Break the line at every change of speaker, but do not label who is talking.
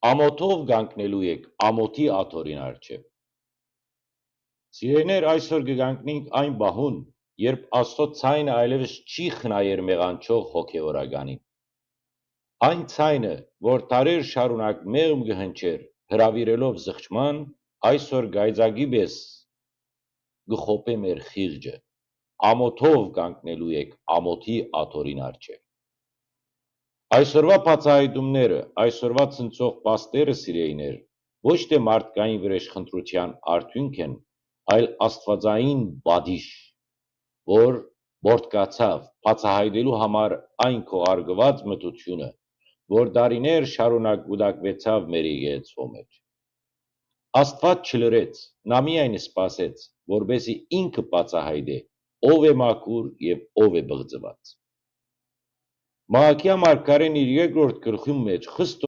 ամոթով գանկնելու եք ամոթի աթորին արջև։ Սիրեներ այսօր կգանկնենք այն բահուն, երբ Աստծո ցայնը այլևս չի խնայեր մեղանչող հոգևորականին։ Այն ցայնը, որ տարեր շարունակ մեղմ կհնչեր, հրավիրելով զղջման, այսօր գայծակի պես կխոպե մեր խիղճը, ամոթով կանգնելու եք ամոթի աթորին արջև։ Այսօրվա բացահայտումները, այսօրվա ցնցող պաստերը սիրեիներ, ոչ թե մարդկային վրեժխնդրության արդյունք են, այլ աստվածային բադիշ, որ բորդկացավ բացահայտելու համար այն քողարկված մտությունը, որ դարիներ շարունակ կուտակվեցավ մեր եկեղեցու մեջ։ Աստված չլրեց, նա միայն սպասեց, որպեսզի ինքը բացահայտե, ով է մաքուր եւ ով է բղծված։ Մաղաքիա մարգարեն իր երկրորդ գլխի մեջ խիստ